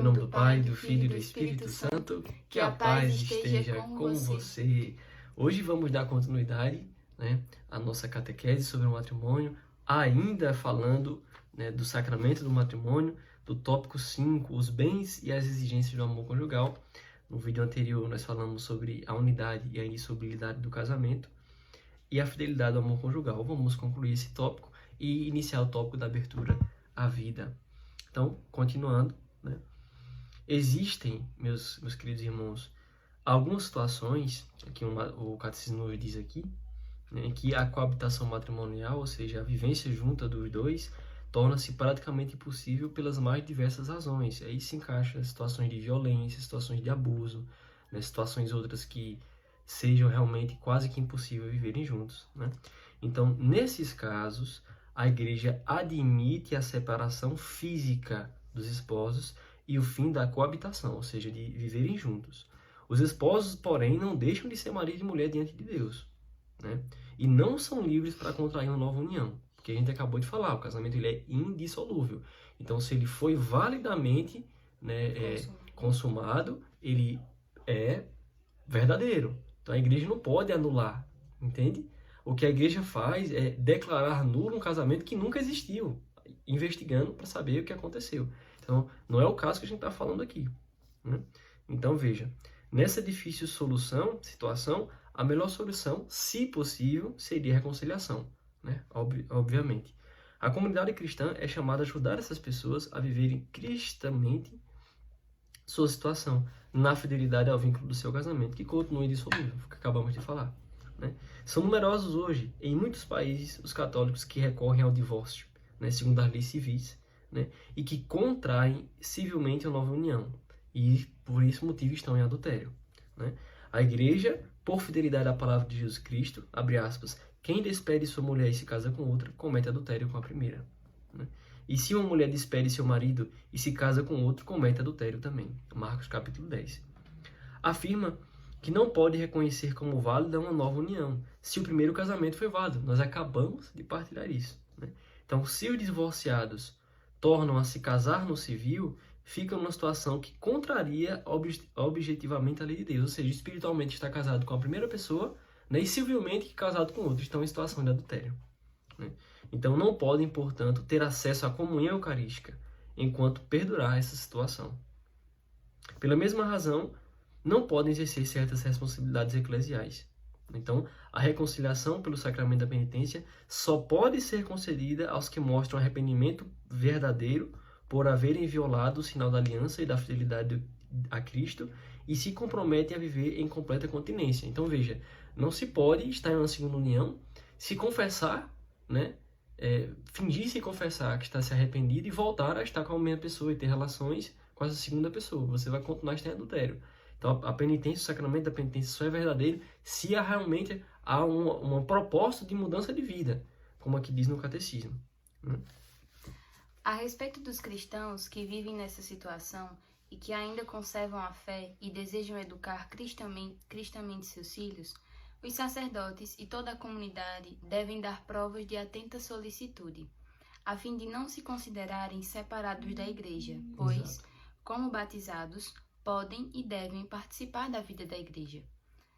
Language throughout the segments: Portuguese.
Em nome do Pai, do Filho e do Espírito Santo, que a paz esteja com você. Hoje vamos dar continuidade, à nossa catequese sobre o matrimônio, ainda falando, do sacramento do matrimônio, do tópico 5, os bens e as exigências do amor conjugal. No vídeo anterior nós falamos sobre a unidade e a indissolubilidade do casamento e a fidelidade do amor conjugal. Vamos concluir esse tópico e iniciar o tópico da abertura à vida. Então, continuando, existem, meus queridos irmãos, algumas situações, que o Catecismo nos diz aqui, em que a coabitação matrimonial, ou seja, a vivência junta dos dois, torna-se praticamente impossível pelas mais diversas razões. Aí se encaixa situações de violência, situações de abuso, situações outras que sejam realmente quase que impossível viverem juntos. Então, nesses casos, a Igreja admite a separação física dos esposos e o fim da coabitação, ou seja, de viverem juntos. Os esposos, porém, não deixam de ser marido e mulher diante de Deus, e não são livres para contrair uma nova união, porque a gente acabou de falar, o casamento ele é indissolúvel. Então, se ele foi validamente consumado, ele é verdadeiro. Então, a igreja não pode anular, entende? O que a igreja faz é declarar nulo um casamento que nunca existiu, investigando para saber o que aconteceu. Então, não é o caso que a gente está falando aqui. Então, veja, nessa difícil situação, a melhor solução, se possível, seria a reconciliação, obviamente. A comunidade cristã é chamada a ajudar essas pessoas a viverem cristamente sua situação, na fidelidade ao vínculo do seu casamento, que continua indissolúvel, que acabamos de falar. São numerosos hoje, em muitos países, os católicos que recorrem ao divórcio, segundo as leis civis, e que contraem civilmente uma nova união, e por esse motivo estão em adultério. A igreja, por fidelidade à palavra de Jesus Cristo, abre aspas, quem despede sua mulher e se casa com outra, comete adultério com a primeira. E se uma mulher despede seu marido e se casa com outro, comete adultério também. Marcos capítulo 10. Afirma que não pode reconhecer como válida uma nova união, se o primeiro casamento foi válido. Nós acabamos de partilhar isso. Então, se os divorciados tornam a se casar no civil, ficam numa situação que contraria objetivamente a lei de Deus, ou seja, espiritualmente está casado com a primeira pessoa, e civilmente casado com outra, estão em situação de adultério. Então, não podem, portanto, ter acesso à comunhão eucarística enquanto perdurar essa situação. Pela mesma razão, não podem exercer certas responsabilidades eclesiais. Então, a reconciliação pelo sacramento da penitência só pode ser concedida aos que mostram arrependimento verdadeiro por haverem violado o sinal da aliança e da fidelidade a Cristo e se comprometem a viver em completa continência. Então, veja, não se pode estar em uma segunda união, se confessar, fingir se confessar que está se arrependido e voltar a estar com a mesma pessoa e ter relações com essa segunda pessoa. Você vai continuar estando em adultério. Então, a penitência, o sacramento da penitência só é verdadeiro se realmente há uma proposta de mudança de vida, como aqui diz no Catecismo. A respeito dos cristãos que vivem nessa situação e que ainda conservam a fé e desejam educar cristamente seus filhos, os sacerdotes e toda a comunidade devem dar provas de atenta solicitude, a fim de não se considerarem separados da igreja, pois, como batizados, podem e devem participar da vida da igreja.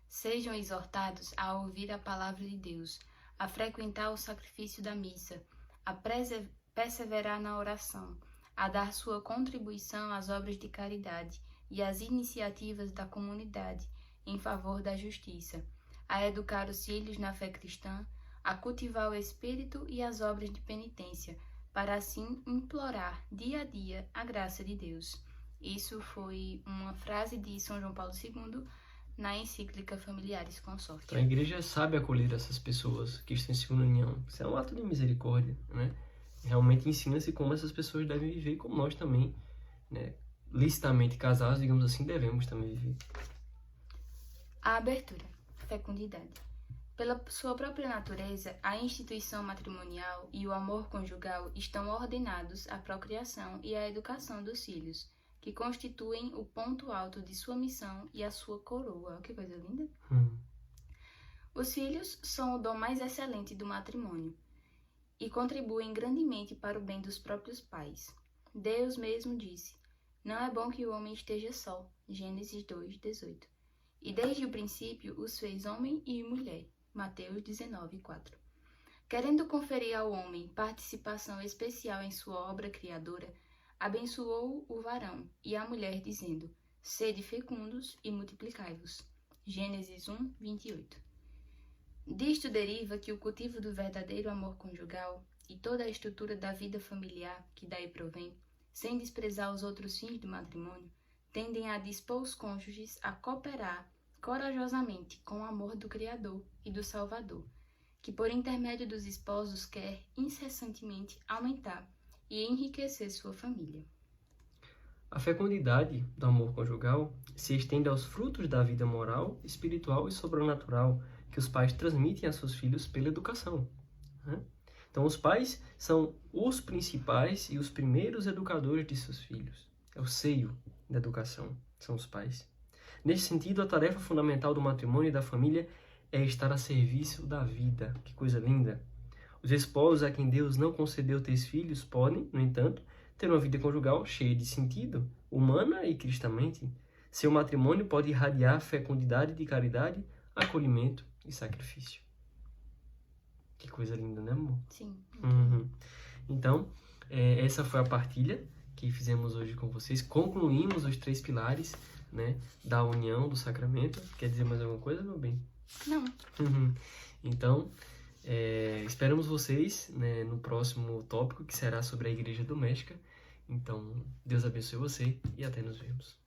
Sejam exortados a ouvir a palavra de Deus, a frequentar o sacrifício da missa, a perseverar na oração, a dar sua contribuição às obras de caridade e às iniciativas da comunidade em favor da justiça, a educar os filhos na fé cristã, a cultivar o espírito e as obras de penitência, para assim implorar dia a dia a graça de Deus. Isso foi uma frase de São João Paulo II na encíclica Familiares Consortia. Então, a igreja sabe acolher essas pessoas que estão em segunda união. Isso é um ato de misericórdia, Realmente ensina-se como essas pessoas devem viver, como nós também, licitamente casados, digamos assim, devemos também viver. A abertura, fecundidade. Pela sua própria natureza, a instituição matrimonial e o amor conjugal estão ordenados à procriação e à educação dos filhos, que constituem o ponto alto de sua missão e a sua coroa. Que coisa linda! Os filhos são o dom mais excelente do matrimônio e contribuem grandemente para o bem dos próprios pais. Deus mesmo disse: Não é bom que o homem esteja só. Gênesis 2:18. E desde o princípio os fez homem e mulher. Mateus 19:4. Querendo conferir ao homem participação especial em sua obra criadora, abençoou o varão e a mulher, dizendo: Sede fecundos e multiplicai-vos. Gênesis 1:28. Disto deriva que o cultivo do verdadeiro amor conjugal e toda a estrutura da vida familiar que daí provém, sem desprezar os outros fins do matrimônio, tendem a dispor os cônjuges a cooperar corajosamente com o amor do Criador e do Salvador, que por intermédio dos esposos quer incessantemente aumentar e enriquecer sua família. A fecundidade do amor conjugal se estende aos frutos da vida moral, espiritual e sobrenatural que os pais transmitem a seus filhos pela educação, né? Então, os pais são os principais e os primeiros educadores de seus filhos. É o seio da educação, são os pais. Nesse sentido, a tarefa fundamental do matrimônio e da família é estar a serviço da vida. Que coisa linda! Os esposos a quem Deus não concedeu ter filhos podem, no entanto, ter uma vida conjugal cheia de sentido, humana e cristamente. Seu matrimônio pode irradiar fecundidade de caridade, acolhimento e sacrifício. Que coisa linda, né, amor? Sim. Então, essa foi a partilha que fizemos hoje com vocês. Concluímos os 3 pilares, né, da união, do sacramento. Quer dizer mais alguma coisa, meu bem? Não. Então, esperamos vocês, né, no próximo tópico, que será sobre a igreja doméstica. Então, Deus abençoe você e até nos vemos.